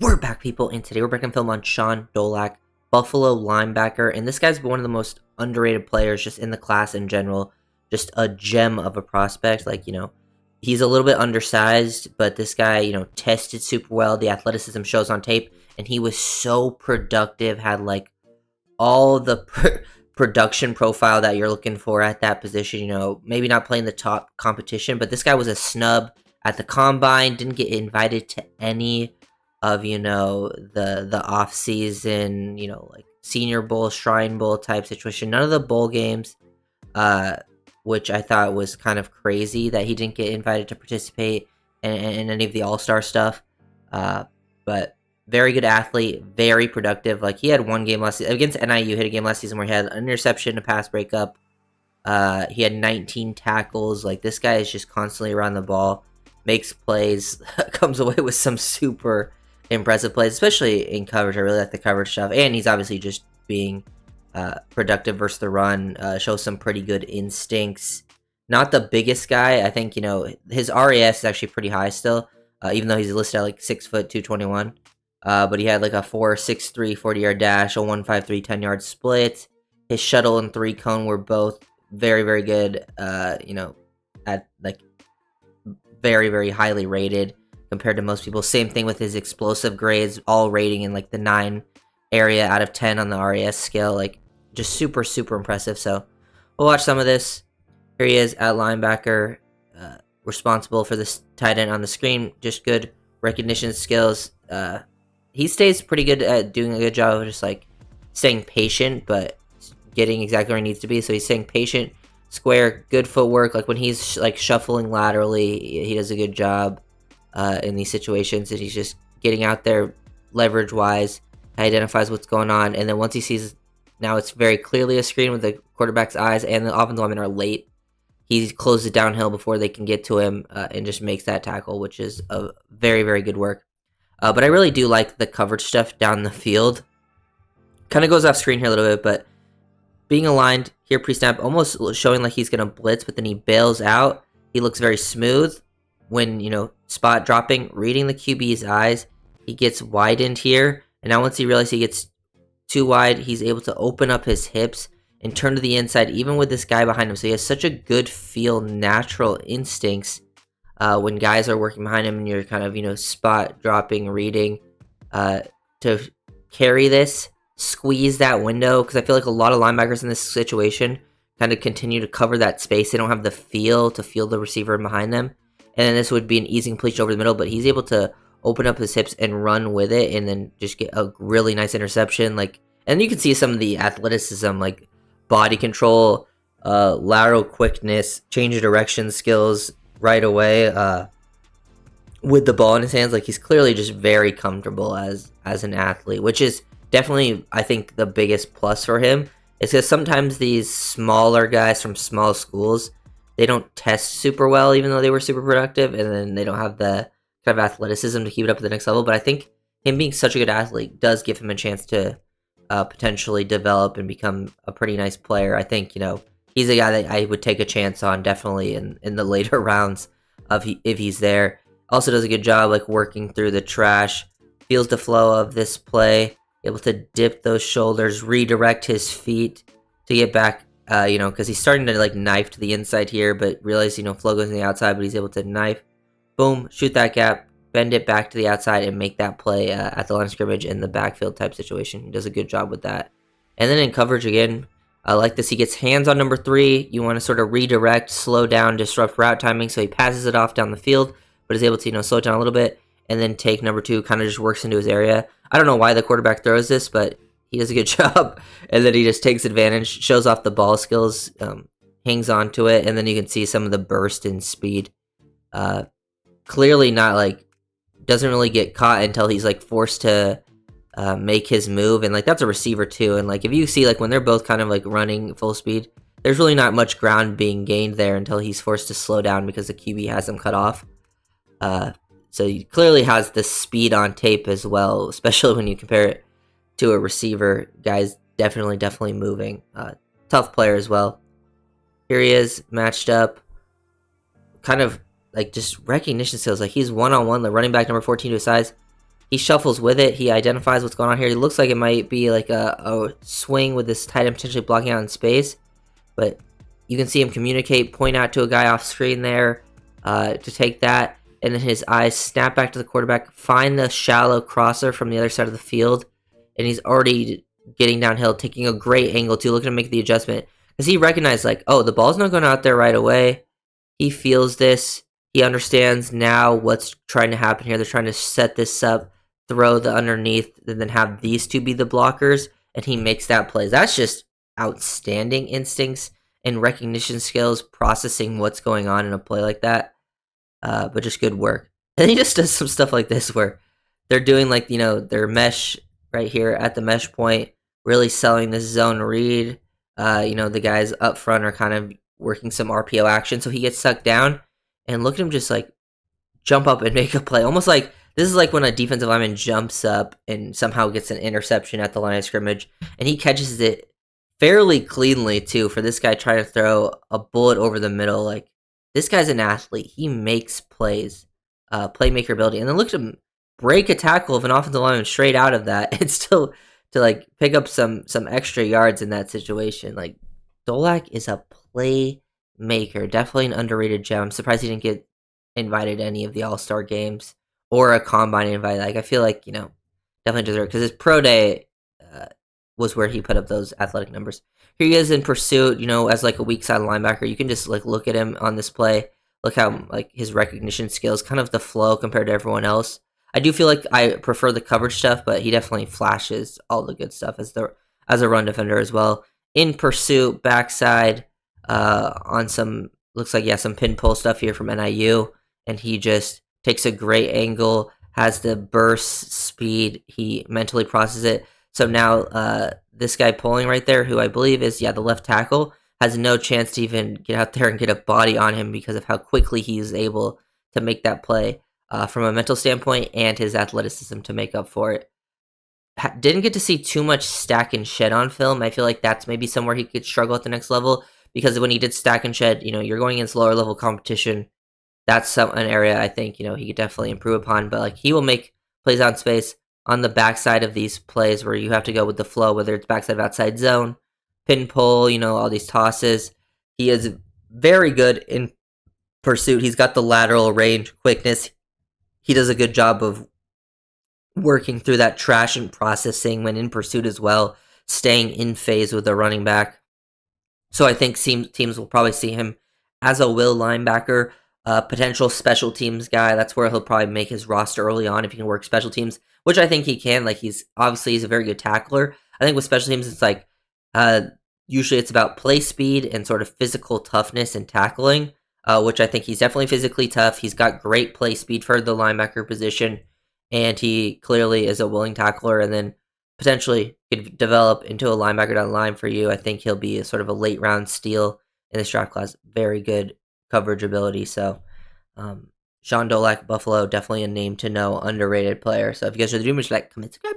We're back, people, and today we're breaking film on Shaun Dolac, Buffalo linebacker, and this guy's one of the most underrated players just in the class in general. Just a gem of a prospect. He's a little bit undersized, but this guy, tested super well. The athleticism shows on tape, and he was so productive, had all the production profile that you're looking for at that position. Maybe not playing the top competition, but this guy was a snub at the combine, didn't get invited to any of the off season, like Senior Bowl, Shrine Bowl type situation. None of the bowl games, which I thought was kind of crazy that he didn't get invited to participate in any of the All-Star stuff. But very good athlete, very productive. Like, he had one game last season against NIU, hit a game last season where he had an interception, a pass breakup. He had 19 tackles. Like, this guy is just constantly around the ball, makes plays, comes away with some super impressive plays, especially in coverage. I really like the coverage stuff, and he's obviously just being productive versus the run. Shows some pretty good instincts. Not the biggest guy. I think his RAS is actually pretty high still, even though he's listed at like 6 foot 221. But he had like a 4.63 40-yard dash, a 1.53 10-yard split. His shuttle and 3 cone were both very, very good. At like very, very highly rated compared to most people. Same thing with his explosive grades, all rating in like the 9 area out of 10 on the RAS scale. Like, just super, super impressive. So we'll watch some of this. Here he is at linebacker, responsible for this tight end on the screen. Just good recognition skills. He stays pretty good at doing a good job of just like staying patient, but getting exactly where he needs to be. So he's staying patient, square, good footwork. Like when he's like shuffling laterally, he does a good job in these situations, and he's just getting out there leverage wise, identifies what's going on, and then once he sees now it's very clearly a screen with the quarterback's eyes and the offensive linemen are late, he closes it downhill before they can get to him, and just makes that tackle, which is a very, very good work. But I really do like the coverage stuff down the field. Kind of goes off screen here a little bit, but being aligned here pre-snap, almost showing like he's going to blitz, but then he bails out. He looks very smooth when, spot dropping, reading the QB's eyes. He gets widened here, and now once he realizes he gets too wide, he's able to open up his hips and turn to the inside, even with this guy behind him. So he has such a good feel, natural instincts when guys are working behind him and you're kind of, spot dropping, reading, to carry this, squeeze that window, because I feel like a lot of linebackers in this situation kind of continue to cover that space. They don't have the feel to feel the receiver behind them, and then this would be an easy completion over the middle, but he's able to open up his hips and run with it, and then just get a really nice interception. And you can see some of the athleticism, like body control, lateral quickness, change of direction skills right away, with the ball in his hands. Like, he's clearly just very comfortable as an athlete, which is definitely, I think, the biggest plus for him. Is because sometimes these smaller guys from small schools, they don't test super well, even though they were super productive, and then they don't have the kind of athleticism to keep it up at the next level. But I think him being such a good athlete does give him a chance to potentially develop and become a pretty nice player. I think, he's a guy that I would take a chance on, definitely in the later rounds if he's there. Also does a good job like working through the trash, feels the flow of this play, able to dip those shoulders, redirect his feet to get back, because he's starting to like knife to the inside here, but realize, flow goes on the outside, but he's able to knife, boom, shoot that gap, bend it back to the outside, and make that play at the line of scrimmage in the backfield type situation. He does a good job with that. And then in coverage again, I like this. He gets hands on number 3. You want to sort of redirect, slow down, disrupt route timing, so he passes it off down the field, but is able to, slow it down a little bit, and then take number 2, kind of just works into his area. I don't know why the quarterback throws this, but he does a good job, and then he just takes advantage, shows off the ball skills, hangs on to it, and then you can see some of the burst in speed. Clearly not doesn't really get caught until he's forced to make his move, and that's a receiver too. And if you see when they're both kind of running full speed, there's really not much ground being gained there until he's forced to slow down because the QB has him cut off. So he clearly has the speed on tape as well, especially when you compare it to a receiver. Guy's definitely moving. Tough player as well. Here he is matched up, kind of just recognition skills. He's one-on-one, the running back number 14 to his size. He shuffles with it. He identifies what's going on here. He looks like it might be like a swing with this tight end potentially blocking out in space, but you can see him communicate, point out to a guy off screen there to take that, and then his eyes snap back to the quarterback, find the shallow crosser from the other side of the field, and he's already getting downhill, taking a great angle too, looking to make the adjustment, because he recognized, like, oh, the ball's not going out there right away. He feels this. He understands now what's trying to happen here. They're trying to set this up, throw the underneath, and then have these two be the blockers, and he makes that play. That's just outstanding instincts and recognition skills, processing what's going on in a play like that. But just good work. And he just does some stuff like this where they're doing, like, their mesh right here at the mesh point, really selling this zone read. The guys up front are kind of working some RPO action, so he gets sucked down, and look at him just like jump up and make a play. Almost like this is like when a defensive lineman jumps up and somehow gets an interception at the line of scrimmage, and he catches it fairly cleanly too. For this guy trying to throw a bullet over the middle, like, this guy's an athlete. He makes plays, playmaker ability, and then look at him break a tackle of an offensive lineman straight out of that, and still to like pick up some extra yards in that situation. Like, Dolac is a playmaker, definitely an underrated gem. I'm surprised he didn't get invited to any of the All-Star games or a combine invite. Like, I feel like, definitely deserved, because his pro day was where he put up those athletic numbers. Here he is in pursuit, as like a weak side linebacker. You can just like look at him on this play. Look how like his recognition skills, kind of the flow compared to everyone else. I do feel like I prefer the coverage stuff, but he definitely flashes all the good stuff as a run defender as well. In pursuit, backside, on some, looks like, yeah, some pin pull stuff here from NIU, and he just takes a great angle, has the burst speed, he mentally processes it. So now this guy pulling right there, who I believe is, the left tackle, has no chance to even get out there and get a body on him because of how quickly he is able to make that play from a mental standpoint, and his athleticism to make up for it. Didn't get to see too much stack and shed on film. I feel like that's maybe somewhere he could struggle at the next level, because when he did stack and shed, you're going against lower level competition. That's an area I think, he could definitely improve upon. But like, he will make plays on space on the backside of these plays where you have to go with the flow, whether it's backside of outside zone, pin pull, all these tosses. He is very good in pursuit. He's got the lateral range, quickness. He does a good job of working through that trash and processing when in pursuit as well, staying in phase with the running back. So I think teams will probably see him as a will linebacker, potential special teams guy. That's where he'll probably make his roster early on if he can work special teams, which I think he can. Like, he's a very good tackler. I think with special teams, it's like usually it's about play speed and sort of physical toughness and tackling, which I think he's definitely physically tough. He's got great play speed for the linebacker position, and he clearly is a willing tackler, and then potentially could develop into a linebacker down the line for you. I think he'll be a sort of a late round steal in this draft class. Very good coverage ability. So Shaun Dolac, Buffalo, definitely a name to know, underrated player. So if you guys are the dreamers, like, comment, subscribe,